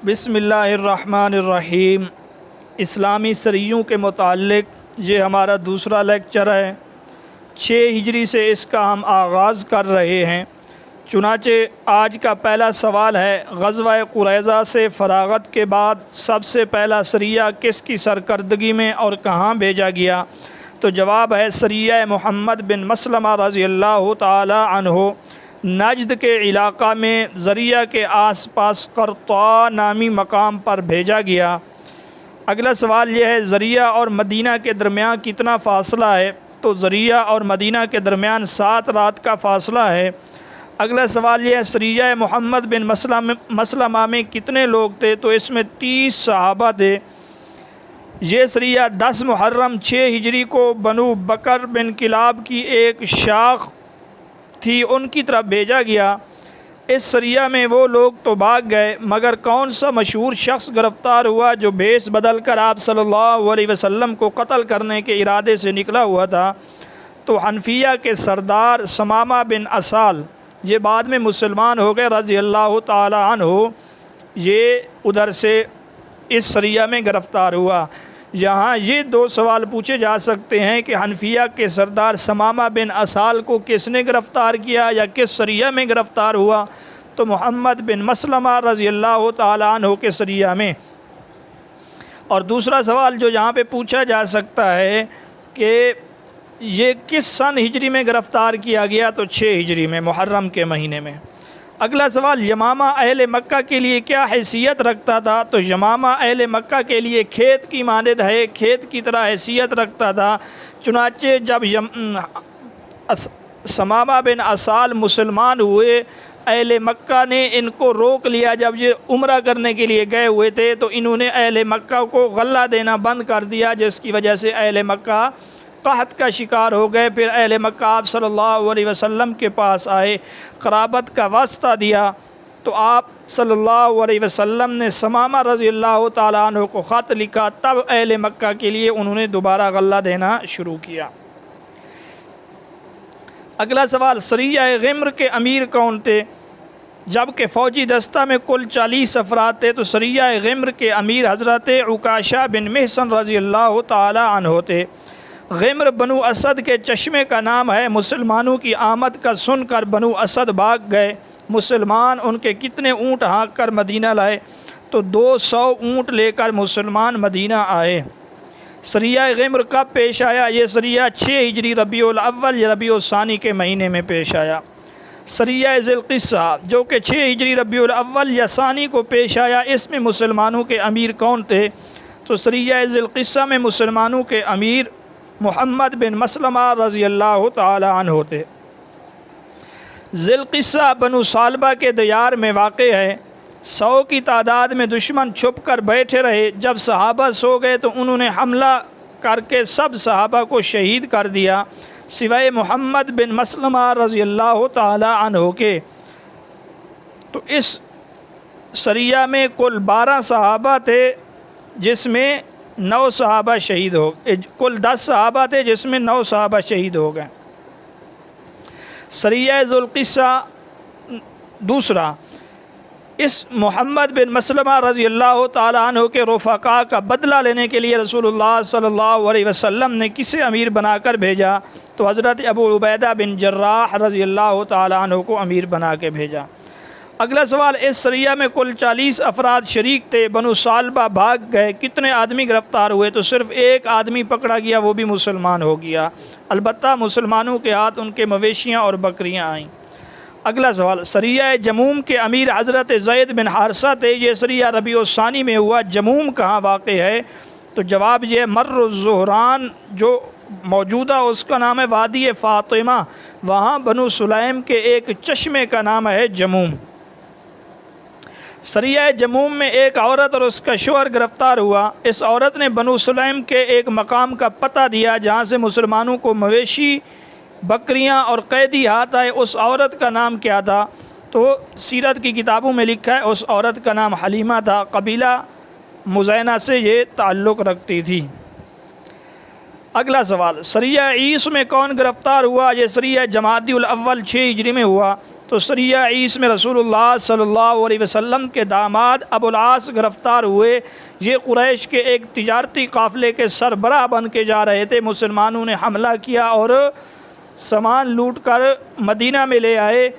بسم اللہ الرحمن الرحیم۔ اسلامی سریوں کے متعلق یہ ہمارا دوسرا لیکچر ہے۔ 6 ہجری سے اس کا ہم آغاز کر رہے ہیں۔ چنانچہ آج کا پہلا سوال ہے، غزوہ قریظہ سے فراغت کے بعد سب سے پہلا سریہ کس کی سرکردگی میں اور کہاں بھیجا گیا؟ تو جواب ہے سریہ محمد بن مسلمہ رضی اللہ تعالی عنہ۔ نجد کے علاقہ میں ذریعہ کے آس پاس قرطا نامی مقام پر بھیجا گیا۔ اگلا سوال یہ ہے، ذریعہ اور مدینہ کے درمیان کتنا فاصلہ ہے؟ تو ذریعہ اور مدینہ کے درمیان 7 رات کا فاصلہ ہے۔ اگلا سوال یہ ہے، سریہ محمد بن مسلمہ میں کتنے لوگ تھے؟ تو اس میں 30 صحابہ تھے۔ یہ سریہ 10 محرم 6 ہجری کو بنو بکر بن کلاب کی ایک شاخ تھی ان کی طرف بھیجا گیا۔ اس سریہ میں وہ لوگ تو بھاگ گئے، مگر کون سا مشہور شخص گرفتار ہوا جو بھیس بدل کر آپ صلی اللہ علیہ وسلم کو قتل کرنے کے ارادے سے نکلا ہوا تھا؟ تو حنفیہ کے سردار ثمامہ بن اسال، یہ بعد میں مسلمان ہو گئے رضی اللہ تعالی عنہ، یہ ادھر سے اس سریہ میں گرفتار ہوا۔ یہاں یہ 2 سوال پوچھے جا سکتے ہیں کہ حنفیہ کے سردار ثمامہ بن اسال کو کس نے گرفتار کیا یا کس سریہ میں گرفتار ہوا؟ تو محمد بن مسلمہ رضی اللہ تعالی عنہ کے سریہ میں۔ اور دوسرا سوال جو یہاں پہ پوچھا جا سکتا ہے کہ یہ کس سن ہجری میں گرفتار کیا گیا؟ تو 6 ہجری میں، محرم کے مہینے میں۔ اگلا سوال، یمامہ اہل مکہ کے لیے کیا حیثیت رکھتا تھا؟ تو یمامہ اہل مکہ کے لیے کھیت کی مانند ہے، کھیت کی طرح حیثیت رکھتا تھا۔ چنانچہ جب ثمامہ بن اسال مسلمان ہوئے، اہل مکہ نے ان کو روک لیا۔ جب یہ عمرہ کرنے کے لیے گئے ہوئے تھے تو انہوں نے اہل مکہ کو غلہ دینا بند کر دیا، جس کی وجہ سے اہل مکہ قحط کا شکار ہو گئے۔ پھر اہل مکہ آپ صلی اللہ علیہ وسلم کے پاس آئے، قرابت کا واسطہ دیا، تو آپ صلی اللہ علیہ وسلم نے ثمامہ رضی اللہ تعالیٰ عنہ کو خط لکھا، تب اہل مکہ کے لیے انہوں نے دوبارہ غلہ دینا شروع کیا۔ اگلا سوال، سریہ غمر کے امیر کون تھے؟ جبکہ فوجی دستہ میں کل 40 افراد تھے، تو سریہ غمر کے امیر حضرت عکاشہ بن محصن رضی اللہ تعالی عنہ تھے۔ غمر بنو اسد کے چشمے کا نام ہے۔ مسلمانوں کی آمد کا سن کر بنو اسد بھاگ گئے۔ مسلمان ان کے کتنے اونٹ ہانک کر مدینہ لائے؟ تو 200 اونٹ لے کر مسلمان مدینہ آئے۔ سریہ غمر کب پیش آیا؟ یہ سریہ 6 ہجری ربیع الاول یا ربیع الثانی کے مہینے میں پیش آیا۔ سریہ ذی القصہ جو کہ 6 ہجری ربیع الاول یا ثانی کو پیش آیا، اس میں مسلمانوں کے امیر کون تھے؟ تو سریہ ذی القصہ میں مسلمانوں کے امیر محمد بن مسلمہ رضی اللہ تعالی عنہ تھے۔ ذی القصہ بنو سالبہ کے دیار میں واقع ہے۔ 100 کی تعداد میں دشمن چھپ کر بیٹھے رہے۔ جب صحابہ سو گئے تو انہوں نے حملہ کر کے سب صحابہ کو شہید کر دیا، سوائے محمد بن مسلمہ رضی اللہ تعالی عنہ کے۔ تو اس سریہ میں کل 12 صحابہ تھے، جس میں 9 صحابہ شہید ہو گئے۔ کل 10 صحابہ تھے، جس میں 9 صحابہ شہید ہو گئے۔ سریہ ذی القصہ دوسرا، اس محمد بن مسلمہ رضی اللہ تعالیٰ عنہ کے رفقاء کا بدلہ لینے کے لیے رسول اللہ صلی اللہ علیہ وسلم نے کسے امیر بنا کر بھیجا؟ تو حضرت ابو عبیدہ بن جراح رضی اللہ تعالیٰ عنہ کو امیر بنا کے بھیجا۔ اگلا سوال، اس سریہ میں کل 40 افراد شریک تھے، بنو سالبہ بھاگ گئے، کتنے آدمی گرفتار ہوئے؟ تو صرف 1 آدمی پکڑا گیا، وہ بھی مسلمان ہو گیا، البتہ مسلمانوں کے ہاتھ ان کے مویشیاں اور بکریاں آئیں۔ اگلا سوال، سریہ جموم کے امیر حضرت زید بن حارثہ تھے، یہ سریہ ربیع الثانی میں ہوا۔ جموم کہاں واقع ہے؟ تو جواب یہ مر الزہران جو موجودہ اس کا نام ہے وادی فاطمہ، وہاں بنو سلیم کے ایک چشمے کا نام ہے جموم۔ سریہ جموم میں ایک عورت اور اس کا شوہر گرفتار ہوا۔ اس عورت نے بنو سلیم کے ایک مقام کا پتہ دیا جہاں سے مسلمانوں کو مویشی، بکریاں اور قیدی ہاتھ آئے۔ اس عورت کا نام کیا تھا؟ تو سیرت کی کتابوں میں لکھا ہے اس عورت کا نام حلیمہ تھا، قبیلہ مزینہ سے یہ تعلق رکھتی تھی۔ اگلا سوال، سریہ عیس میں کون گرفتار ہوا؟ یہ سریہ جمادی الاول 6 ہجری میں ہوا۔ تو سریہ عیس میں رسول اللہ صلی اللہ علیہ وسلم کے داماد ابو العاص گرفتار ہوئے۔ یہ قریش کے ایک تجارتی قافلے کے سربراہ بن کے جا رہے تھے۔ مسلمانوں نے حملہ کیا اور سامان لوٹ کر مدینہ میں لے آئے،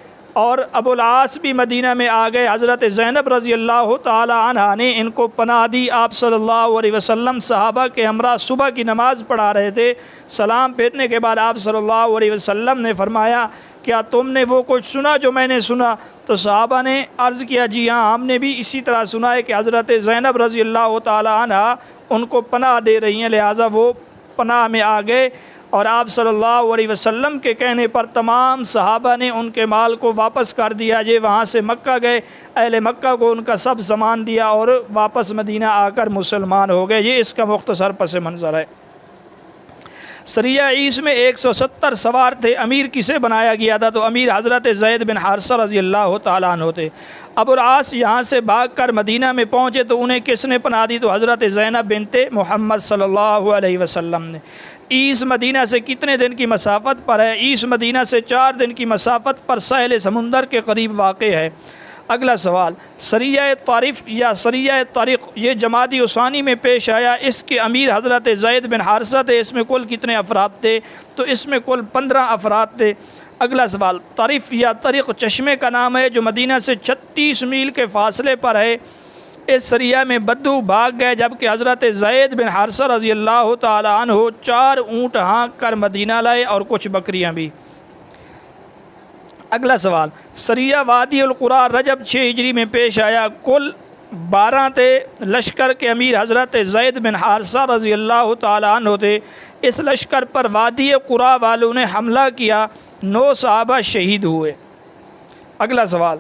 اور ابو العاص بھی مدینہ میں آ گئے۔ حضرت زینب رضی اللہ تعالی عنہ نے ان کو پناہ دی۔ آپ صلی اللہ علیہ وسلم صحابہ کے ہمراہ صبح کی نماز پڑھا رہے تھے۔ سلام پھیرنے کے بعد آپ صلی اللہ علیہ وسلم نے فرمایا، کیا تم نے وہ کچھ سنا جو میں نے سنا؟ تو صحابہ نے عرض کیا، جی ہاں، ہم نے بھی اسی طرح سنا ہے کہ حضرت زینب رضی اللہ تعالی عنہ ان کو پناہ دے رہی ہیں، لہٰذا وہ پناہ میں آ گئے۔ اور آپ صلی اللہ علیہ وسلم کے کہنے پر تمام صحابہ نے ان کے مال کو واپس کر دیا۔ یہ وہاں سے مکہ گئے، اہل مکہ کو ان کا سب سامان دیا اور واپس مدینہ آ کر مسلمان ہو گئے۔ یہ اس کا مختصر پس منظر ہے۔ سریہ عیس میں 170 سوار تھے۔ امیر کسے بنایا گیا تھا؟ تو امیر حضرت زید بن حارثہ رضی اللہ تعالیٰ عنہ تھے۔ ابو العاص یہاں سے بھاگ کر مدینہ میں پہنچے تو انہیں کس نے پناہ دی؟ تو حضرت زینب بنت محمد صلی اللہ علیہ وسلم نے۔ عیس مدینہ سے کتنے دن کی مسافت پر ہے؟ عیس مدینہ سے 4 دن کی مسافت پر ساحل سمندر کے قریب واقع ہے۔ اگلا سوال، سریہ طارف یا سریہ طارق یہ جمادی الثانی میں پیش آیا۔ اس کے امیر حضرت زید بن حارثہ تھے۔ اس میں کل کتنے افراد تھے؟ تو اس میں کل 15 افراد تھے۔ اگلا سوال، طارف یا طریق چشمے کا نام ہے جو مدینہ سے 36 میل کے فاصلے پر ہے۔ اس سریہ میں بدو بھاگ گئے جبکہ حضرت زید بن حارثہ رضی اللہ تعالی عنہ 4 اونٹ ہانک کر مدینہ لائے اور کچھ بکریاں بھی۔ اگلا سوال، سریہ وادی القریٰ رجب 6 ہجری میں پیش آیا۔ کل 12 تھے۔ لشکر کے امیر حضرت زید بن حارثہ رضی اللہ تعالی عنہ تھے۔ اس لشکر پر وادی قریٰ والوں نے حملہ کیا، 9 صحابہ شہید ہوئے۔ اگلا سوال،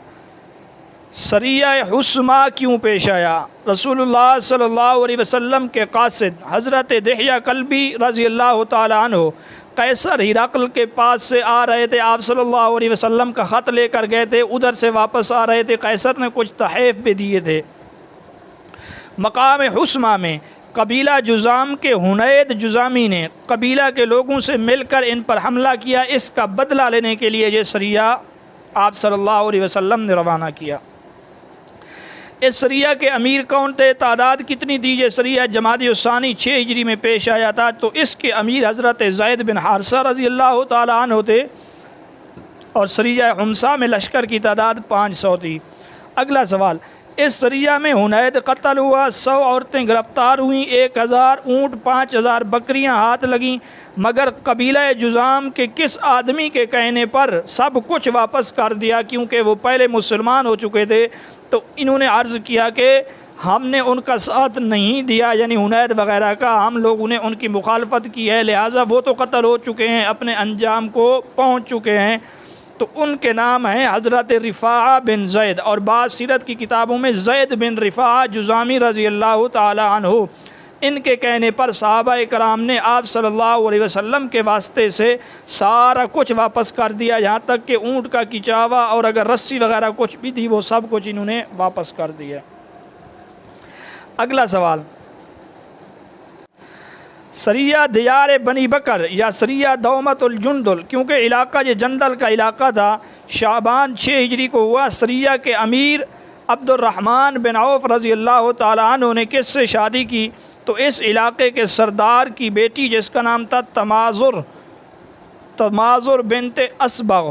سریہ حسمہ کیوں پیش آیا؟ رسول اللہ صلی اللہ علیہ وسلم کے قاصد حضرت دحیہ کلبی رضی اللہ تعالی عنہ قیصر ہرقل کے پاس سے آ رہے تھے۔ آپ صلی اللہ علیہ وسلم کا خط لے کر گئے تھے، ادھر سے واپس آ رہے تھے۔ قیصر نے کچھ تحائف بھی دیے تھے۔ مقام حسمہ میں قبیلہ جذام کے حنید جذامی نے قبیلہ کے لوگوں سے مل کر ان پر حملہ کیا۔ اس کا بدلہ لینے کے لیے یہ سریہ آپ صلی اللہ علیہ وسلم نے روانہ کیا۔ اس سریہ کے امیر کون تھے؟ تعداد کتنی تھی؟ یہ سریہ جمادی الثانی 6 ہجری میں پیش آیا تھا۔ تو اس کے امیر حضرت زید بن حارثہ رضی اللہ تعالی عنہ تھے، اور سریہ حمصہ میں لشکر کی تعداد 500 تھی۔ اگلا سوال، اس سریہ میں حنید قتل ہوا، 100 عورتیں گرفتار ہوئیں، 1000 اونٹ، 5000 بکریاں ہاتھ لگیں، مگر قبیلہ جذام کے کس آدمی کے کہنے پر سب کچھ واپس کر دیا؟ کیونکہ وہ پہلے مسلمان ہو چکے تھے، تو انہوں نے عرض کیا کہ ہم نے ان کا ساتھ نہیں دیا، یعنی حنید وغیرہ کا، ہم لوگوں نے ان کی مخالفت کی ہے، لہٰذا وہ تو قتل ہو چکے ہیں، اپنے انجام کو پہنچ چکے ہیں۔ تو ان کے نام ہیں حضرت رفاعہ بن زید، اور بعض سیرت کی کتابوں میں زید بن رفاعہ جذامی رضی اللہ تعالی عنہ۔ ان کے کہنے پر صحابہ کرام نے آپ صلی اللہ علیہ وسلم کے واسطے سے سارا کچھ واپس کر دیا، یہاں تک کہ اونٹ کا کچاوا اور اگر رسی وغیرہ کچھ بھی تھی وہ سب کچھ انہوں نے واپس کر دیا۔ اگلا سوال، سریہ دیار بنی بکر یا سریہ دومت الجندل، کیونکہ علاقہ یہ جندل کا علاقہ تھا، شعبان 6 ہجری کو ہوا۔ سریہ کے امیر عبد الرحمن بن عوف رضی اللہ تعالی عنہ نے کس سے شادی کی؟ تو اس علاقے کے سردار کی بیٹی جس کا نام تھا تمازر بنت اسبغ،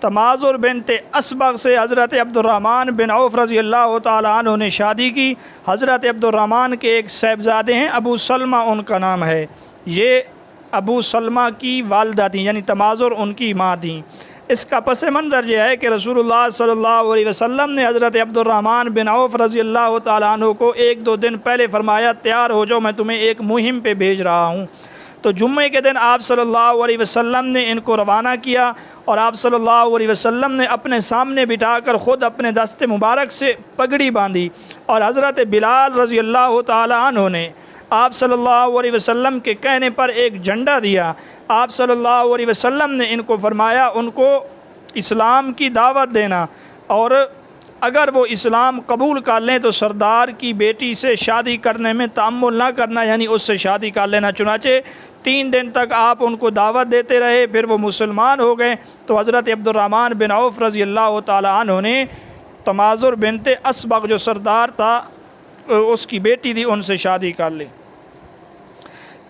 تمازر بنت اسبغ سے حضرت عبد الرحمن بن عوف رضی اللہ تعالی عنہ نے شادی کی۔ حضرت عبد الرحمن کے ایک صاحبزادے ہیں، ابو سلمہ ان کا نام ہے۔ یہ ابو سلمہ کی والدہ تھیں، یعنی تمازر ان کی ماں تھیں۔ اس کا پس منظر یہ ہے کہ رسول اللہ صلی اللہ علیہ وسلم نے حضرت عبد الرحمن بن عوف رضی اللہ تعالیٰ عنہ کو 1-2 دن پہلے فرمایا، تیار ہو جاؤ، میں تمہیں ایک مہم پہ بھیج رہا ہوں۔ تو جمعے کے دن آپ صلی اللہ علیہ وسلم نے ان کو روانہ کیا، اور آپ صلی اللہ علیہ وسلم نے اپنے سامنے بٹھا کر خود اپنے دست مبارک سے پگڑی باندھی، اور حضرت بلال رضی اللہ تعالیٰ عنہ نے آپ صلی اللہ علیہ وسلم کے کہنے پر ایک جھنڈا دیا۔ آپ صلی اللہ علیہ وسلم نے ان کو فرمایا ان کو اسلام کی دعوت دینا، اور اگر وہ اسلام قبول کر لیں تو سردار کی بیٹی سے شادی کرنے میں تأمل نہ کرنا، یعنی اس سے شادی کر لینا۔ چنانچہ 3 دن تک آپ ان کو دعوت دیتے رہے، پھر وہ مسلمان ہو گئے تو حضرت عبد الرحمن بن عوف رضی اللہ تعالیٰ عنہ نے تمازر بنت اسبغ جو سردار تھا اس کی بیٹی تھی، ان سے شادی کر لی۔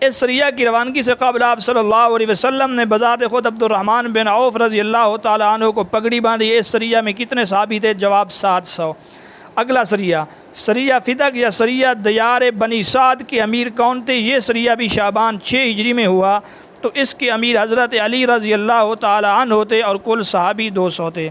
اس سریہ کی روانگی سے قبل آپ صلی اللہ علیہ وسلم نے بذات خود عبد الرحمن بن عوف رضی اللہ تعالیٰ عنہ کو پگڑی باندھی۔ اس سریہ میں کتنے صحابی تھے؟ جواب 700۔ اگلا سریہ فتق یا سریہ دیار بنی سعد کے امیر کون تھے؟ یہ سریہ بھی شعبان 6 ہجری میں ہوا، تو اس کے امیر حضرت علی رضی اللہ تعالیٰ عنہ تھے اور کل صحابی 200 تھے۔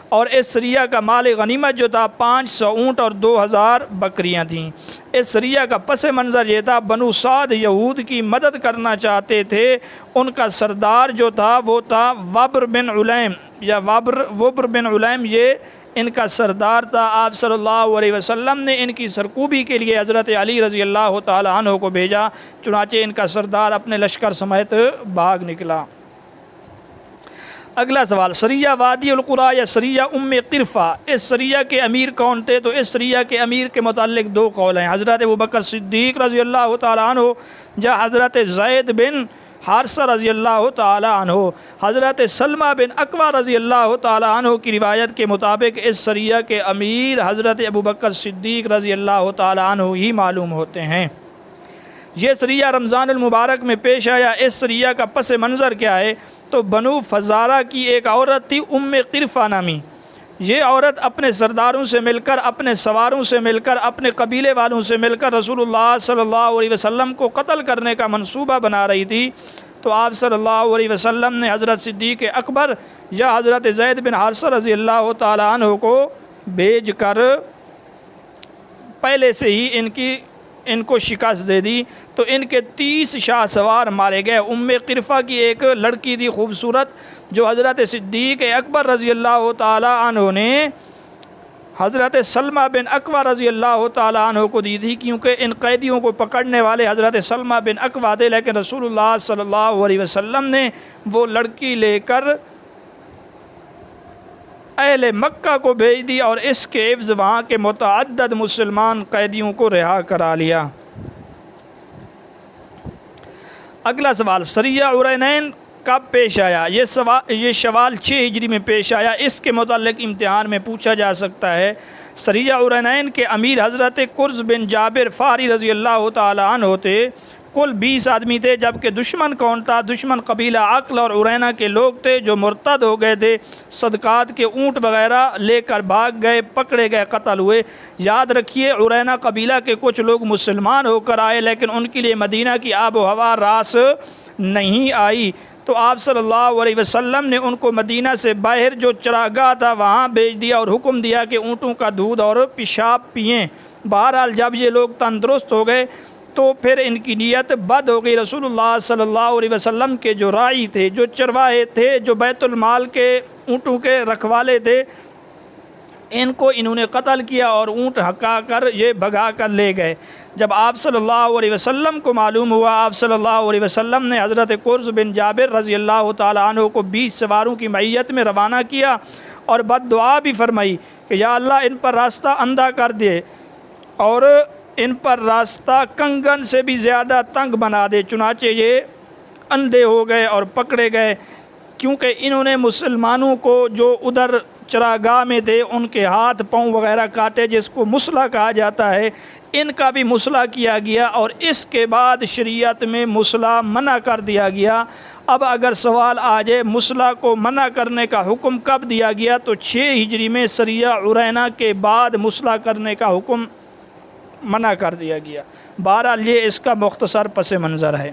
اور اس سریہ کا مال غنیمت جو تھا 500 اونٹ اور 2000 بکریاں تھیں۔ اس سریہ کا پس منظر یہ تھا، بنو سعد یہود کی مدد کرنا چاہتے تھے، ان کا سردار جو تھا وہ تھا وبر بن علیم یا وبر بن علیم، یہ ان کا سردار تھا۔ آپ صلی اللہ علیہ وسلم نے ان کی سرکوبی کے لیے حضرت علی رضی اللہ تعالیٰ عنہ کو بھیجا، چنانچہ ان کا سردار اپنے لشکر سمیت بھاگ نکلا۔ اگلا سوال، سریہ وادی القریٰ یا سریہ ام قرفہ، اس سریہ کے امیر کون تھے؟ تو اس سریہ کے امیر کے متعلق 2 قول ہیں، حضرت ابوبکر صدیق رضی اللہ تعالیٰ عنہ یا حضرت زید بن حارثہ رضی اللہ تعالیٰ عنہ۔ حضرت سلمہ بن اکوع رضی اللہ تعالیٰ عنہ کی روایت کے مطابق اس سریہ کے امیر حضرت ابوبکر صدیق رضی اللہ تعالیٰ عنہ ہی معلوم ہوتے ہیں۔ یہ سریہ رمضان المبارک میں پیش آیا۔ اس سریہ کا پس منظر کیا ہے؟ تو بنو فزارہ کی ایک عورت تھی ام قرفہ نامی، یہ عورت اپنے سرداروں سے مل کر، اپنے سواروں سے مل کر، اپنے قبیلے والوں سے مل کر رسول اللہ صلی اللہ علیہ وسلم کو قتل کرنے کا منصوبہ بنا رہی تھی، تو آپ صلی اللہ علیہ وسلم نے حضرت صدیق اکبر یا حضرت زید بن حارثہ رضی اللہ تعالیٰ عنہ کو بھیج کر پہلے سے ہی ان کو شکست دے دی، تو ان کے 30 شاہ سوار مارے گئے۔ ام قرفہ کی ایک لڑکی تھی خوبصورت، جو حضرت صدیق اکبر رضی اللہ تعالیٰ عنہ نے حضرت سلمہ بن اکوع رضی اللہ تعالیٰ عنہ کو دی تھی، کیونکہ ان قیدیوں کو پکڑنے والے حضرت سلمہ بن اکوع تھے، لیکن رسول اللہ صلی اللہ علیہ وسلم نے وہ لڑکی لے کر اہل مکہ کو بھیج دی اور اس کے عوض وہاں کے متعدد مسلمان قیدیوں کو رہا کرا لیا۔ اگلا سوال، سریہ عرینین کب پیش آیا؟ یہ شوال 6 ہجری میں پیش آیا، اس کے متعلق امتحان میں پوچھا جا سکتا ہے۔ سریہ عرینین کے امیر حضرت قرظ بن جابر فہری رضی اللہ تعالیٰ عنہ تھے، کل 20 آدمی تھے، جبکہ دشمن کون تھا؟ دشمن قبیلہ عقل اور عرینہ کے لوگ تھے جو مرتد ہو گئے تھے، صدقات کے اونٹ وغیرہ لے کر بھاگ گئے، پکڑے گئے، قتل ہوئے۔ یاد رکھیے عرینہ قبیلہ کے کچھ لوگ مسلمان ہو کر آئے، لیکن ان کے لیے مدینہ کی آب و ہوا راس نہیں آئی، تو آپ صلی اللہ علیہ وسلم نے ان کو مدینہ سے باہر جو چراگاہ تھا وہاں بھیج دیا اور حکم دیا کہ اونٹوں کا دودھ اور پیشاب پئیں۔ بہرحال جب یہ لوگ تندرست ہو گئے تو پھر ان کی نیت بد ہو گئی۔ رسول اللہ صلی اللہ علیہ وسلم کے جو راعی تھے، جو چرواہے تھے، جو بیت المال کے اونٹوں کے رکھوالے تھے، ان کو انہوں نے قتل کیا اور اونٹ ہکا کر یہ بھگا کر لے گئے۔ جب آپ صلی اللہ علیہ وسلم کو معلوم ہوا، آپ صلی اللہ علیہ وسلم نے حضرت قرظ بن جابر رضی اللہ تعالیٰ عنہ کو 20 سواروں کی معیت میں روانہ کیا اور بد دعا بھی فرمائی کہ یا اللہ ان پر راستہ اندھا کر دے اور ان پر راستہ کنگن سے بھی زیادہ تنگ بنا دے۔ چنانچہ یہ اندھے ہو گئے اور پکڑے گئے، کیونکہ انہوں نے مسلمانوں کو جو ادھر چراگاہ میں تھے ان کے ہاتھ پاؤں وغیرہ کاٹے، جس کو مسلح کہا جاتا ہے، ان کا بھی مسلح کیا گیا اور اس کے بعد شریعت میں مسلح منع کر دیا گیا۔ اب اگر سوال آ جائے مسلح کو منع کرنے کا حکم کب دیا گیا، تو 6 ہجری میں سریہ عرینہ کے بعد مسلح کرنے کا حکم منع کر دیا گیا۔ بہرحال یہ اس کا مختصر پس منظر ہے۔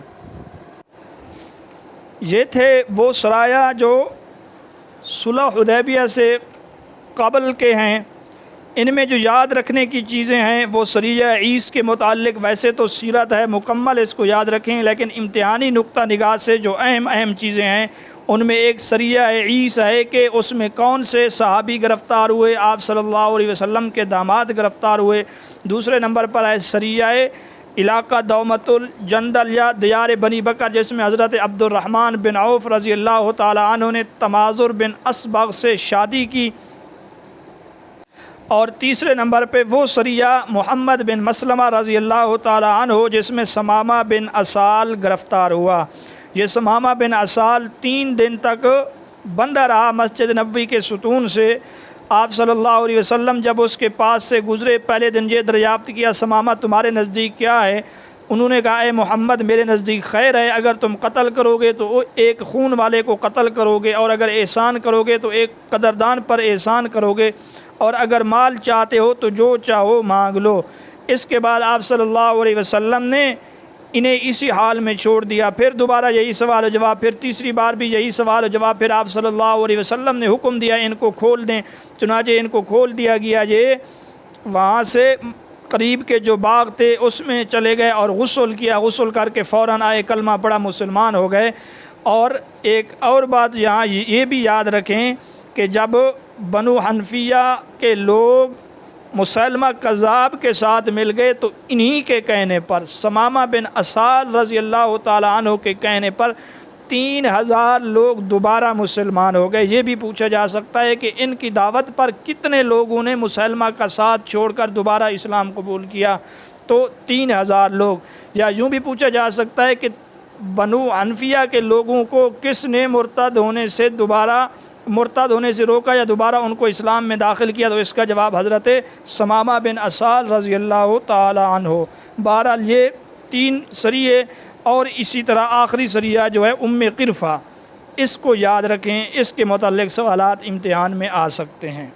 یہ تھے وہ سرایہ جو صلح حدیبیہ سے قبل کے ہیں۔ ان میں جو یاد رکھنے کی چیزیں ہیں وہ سریہ عیس کے متعلق، ویسے تو سیرت ہے مکمل، اس کو یاد رکھیں، لیکن امتحانی نقطہ نگاہ سے جو اہم چیزیں ہیں ان میں ایک سریہ عیس ہے کہ اس میں کون سے صحابی گرفتار ہوئے، آپ صلی اللہ علیہ وسلم کے داماد گرفتار ہوئے۔ دوسرے نمبر پر ہے سریہ علاقہ دومت الجندل یا دیار بنی بکر، جس میں حضرت عبد الرحمن بن عوف رضی اللہ تعالیٰ عنہ نے تمازر بن اسبغ سے شادی کی۔ اور تیسرے نمبر پہ وہ سریہ محمد بن مسلمہ رضی اللہ تعالیٰ عنہ جس میں ثمامہ بن اسال گرفتار ہوا۔ یہ ثمامہ بن اسال 3 دن تک بندہ رہا مسجد نبوی کے ستون سے۔ آپ صلی اللہ علیہ وسلم جب اس کے پاس سے گزرے، پہلے دن یہ دریافت کیا ثمامہ تمہارے نزدیک کیا ہے؟ انہوں نے کہا اے محمد میرے نزدیک خیر ہے، اگر تم قتل کرو گے تو ایک خون والے کو قتل کرو گے، اور اگر احسان کرو گے تو ایک قدردان پر احسان کرو گے، اور اگر مال چاہتے ہو تو جو چاہو مانگ لو۔ اس کے بعد آپ صلی اللہ علیہ وسلم نے انہیں اسی حال میں چھوڑ دیا۔ پھر دوبارہ یہی سوال و جواب، پھر تیسری بار بھی یہی سوال و جواب، پھر آپ صلی اللہ علیہ وسلم نے حکم دیا ان کو کھول دیں، چنانچہ ان کو کھول دیا گیا۔ یہ وہاں سے قریب کے جو باغ تھے اس میں چلے گئے اور غسل کیا، غسل کر کے فوراً آئے، کلمہ پڑھا، مسلمان ہو گئے۔ اور ایک اور بات یہاں یہ بھی یاد رکھیں کہ جب بنو حنفیہ کے لوگ مسلمہ کذاب کے ساتھ مل گئے تو انہی کے کہنے پر، ثمامہ بن اسال رضی اللہ تعالیٰ عنہ کے کہنے پر 3000 لوگ دوبارہ مسلمان ہو گئے۔ یہ بھی پوچھا جا سکتا ہے کہ ان کی دعوت پر کتنے لوگوں نے مسلمہ کا ساتھ چھوڑ کر دوبارہ اسلام قبول کیا؟ تو 3000 لوگ۔ یا یوں بھی پوچھا جا سکتا ہے کہ بنو حنفیہ کے لوگوں کو کس نے مرتد ہونے سے روکا یا دوبارہ ان کو اسلام میں داخل کیا؟ تو اس کا جواب حضرت ثمامہ بن اسال رضی اللہ تعالی عنہ۔ بہرحال یہ 3 سریے، اور اسی طرح آخری سریہ جو ہے قرفہ، اس کو یاد رکھیں، اس کے متعلق سوالات امتحان میں آ سکتے ہیں۔